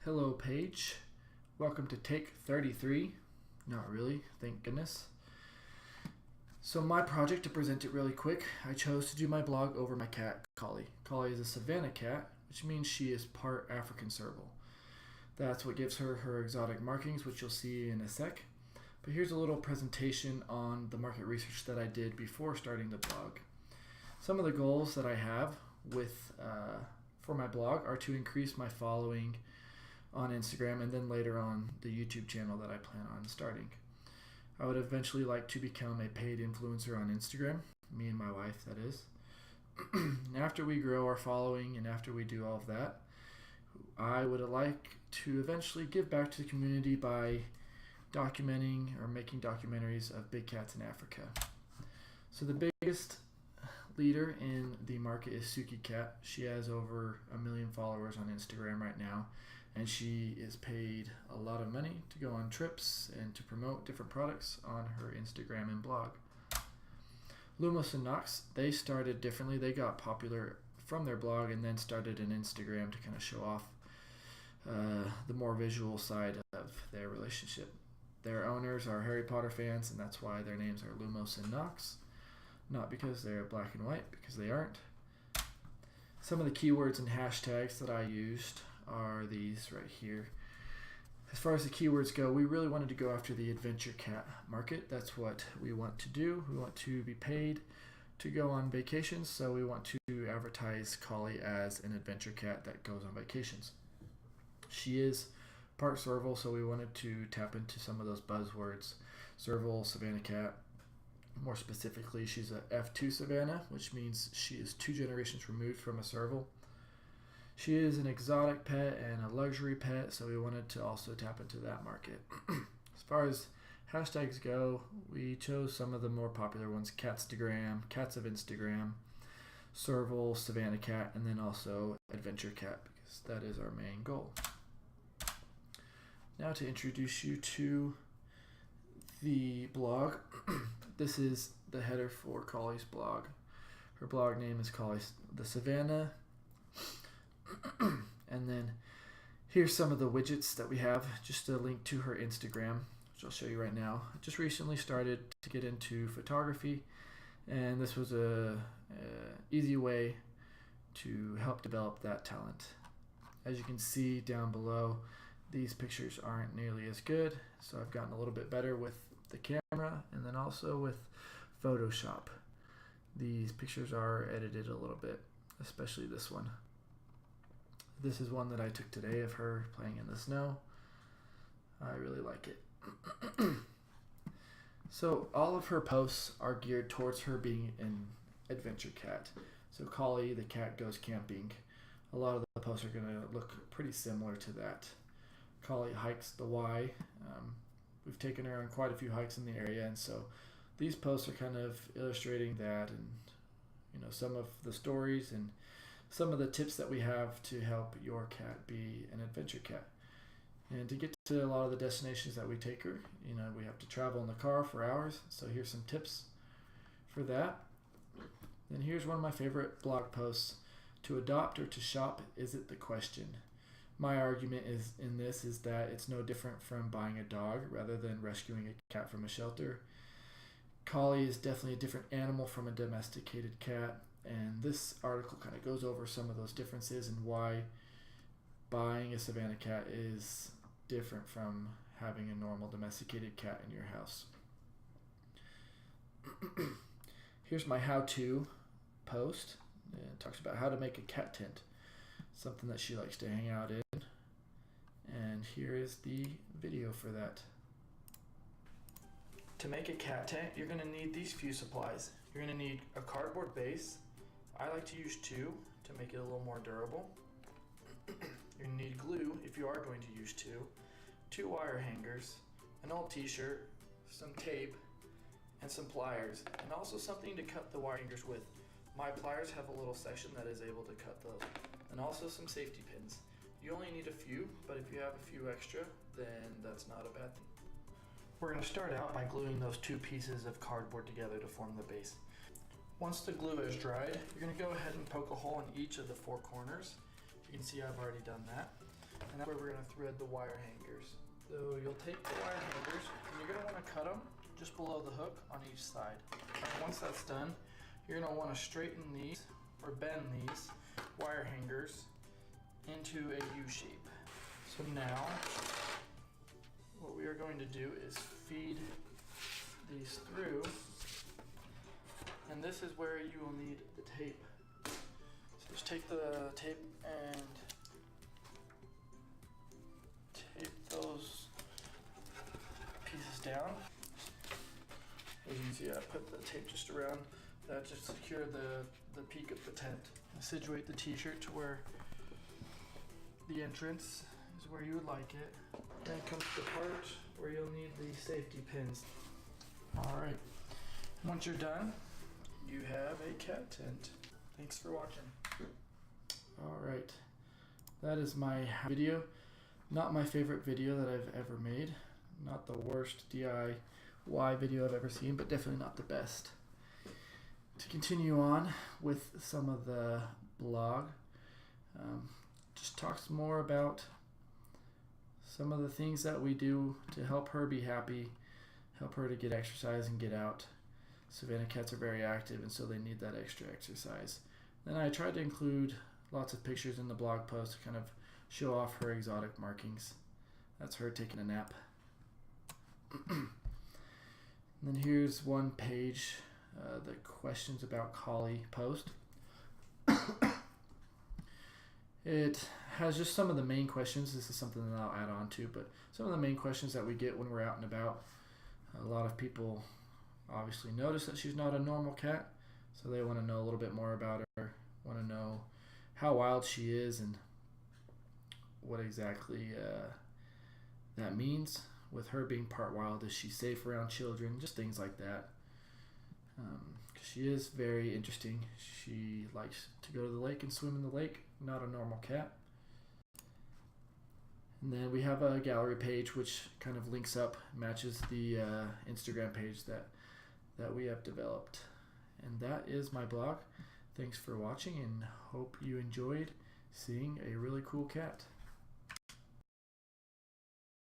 Hello page, welcome to take 33. Not really, thank goodness. So my project, to present it really quick, I chose to do my blog over my cat, Collie. Collie is a Savannah cat, which means she is part African serval. That's what gives her her exotic markings, which you'll see in a sec. But here's a little presentation on the market research that I did before starting the blog. Some of the goals that I have for my blog are to increase my following on Instagram and then later on the YouTube channel that I plan on starting. I would eventually like to become a paid influencer on Instagram, me and my wife, that is. And after we grow our following and after we do all of that, I would like to eventually give back to the community by documenting or making documentaries of big cats in Africa. So the biggest leader in the market is Suki Cat. She has over 1 million followers on Instagram right now, and she is paid a lot of money to go on trips and to promote different products on her Instagram and blog. Lumos and Knox, they started differently. They got popular from their blog and then started an Instagram to kind of show off the more visual side of their relationship. Their owners are Harry Potter fans, and that's why their names are Lumos and Knox. Not because they're black and white, because they aren't. Some of the keywords and hashtags that I used are these right here. As far as the keywords go, we really wanted to go after the adventure cat market. That's what we want to do. We want to be paid to go on vacations, so we want to advertise Collie as an adventure cat that goes on vacations. She is part serval, so we wanted to tap into some of those buzzwords. Serval, Savannah cat. More specifically, she's a F2 Savannah, which means she is 2 generations removed from a serval. She is an exotic pet and a luxury pet, so we wanted to also tap into that market. As far as hashtags go, we chose some of the more popular ones: Catstagram, Cats of Instagram, serval, Savannah cat, and then also adventure cat, because that is our main goal. Now to introduce you to the blog. This is the header for Collie's blog. Her blog name is Collie the Savannah. And then here's some of the widgets that we have. Just a link to her Instagram, which I'll show you right now. I just recently started to get into photography, and this was a easy way to help develop that talent. As you can see down below, these pictures aren't nearly as good, so I've gotten a little bit better with the camera and then also with Photoshop. These pictures are edited a little bit, especially this one. This is one that I took today of her playing in the snow. I really like it. So all of her posts are geared towards her being an adventure cat. So Collie the cat goes camping. A lot of the posts are going to look pretty similar to that. Collie hikes the Y. We've taken her on quite a few hikes in the area, and so these posts are kind of illustrating that, and some of the stories and some of the tips that we have to help your cat be an adventure cat. And to get to a lot of the destinations that we take her, we have to travel in the car for hours, so here's some tips for that. Then here's one of my favorite blog posts: to adopt or to shop, is it the question? My argument is that it's no different from buying a dog rather than rescuing a cat from a shelter. Collie is definitely a different animal from a domesticated cat, and this article kind of goes over some of those differences and why buying a Savannah cat is different from having a normal domesticated cat in your house. Here's my how-to post. It talks about how to make a cat tent, something that she likes to hang out in. And here is the video for that. To make a cat tent, you're going to need these few supplies. You're going to need a cardboard base. I like to use 2 to make it a little more durable. You're going to need glue if you are going to use 2 wire hangers, an old t-shirt, some tape, and some pliers, and also something to cut the wire hangers with. My pliers have a little section that is able to cut those, and also some safety pins. You only need a few, but if you have a few extra, then that's not a bad thing. We're going to start out by gluing those 2 pieces of cardboard together to form the base. Once the glue is dried, you're going to go ahead and poke a hole in each of the 4 corners. You can see I've already done that. and that's where we're gonna thread the wire hangers. So you'll take the wire hangers and you're gonna wanna cut them just below the hook on each side. And once that's done, you're gonna wanna straighten these or bend these wire hangers into a U shape. So now, what we are going to do is feed these through, and this is where you will need the tape. So just take the tape and tape those pieces down. As you can see, I put the tape just around that to secure the peak of the tent. Situate the t-shirt to where the entrance is where you would like it. Then comes the part where you'll need the safety pins. Alright, once you're done, you have a cat tent. Thanks for watching. Alright, that is my video. Not my favorite video that I've ever made. Not the worst DIY video I've ever seen, but definitely not the best. To continue on with some of the blog, just talks more about some of the things that we do to help her be happy, help her to get exercise and get out. Savannah cats are very active, and so they need that extra exercise. Then I tried to include lots of pictures in the blog post to kind of show off her exotic markings. That's her taking a nap. And then here's one page, the questions about Collie post. It has just some of the main questions. This is something that I'll add on to, but some of the main questions that we get when we're out and about. A lot of people obviously notice that she's not a normal cat, so they want to know a little bit more about her, want to know how wild she is and what exactly that means. With her being part wild, is she safe around children? Just things like that. She is very interesting. She likes to go to the lake and swim in the lake. Not a normal cat. And then we have a gallery page which kind of links up, matches the Instagram page that we have developed. And that is my blog. Thanks for watching and hope you enjoyed seeing a really cool cat.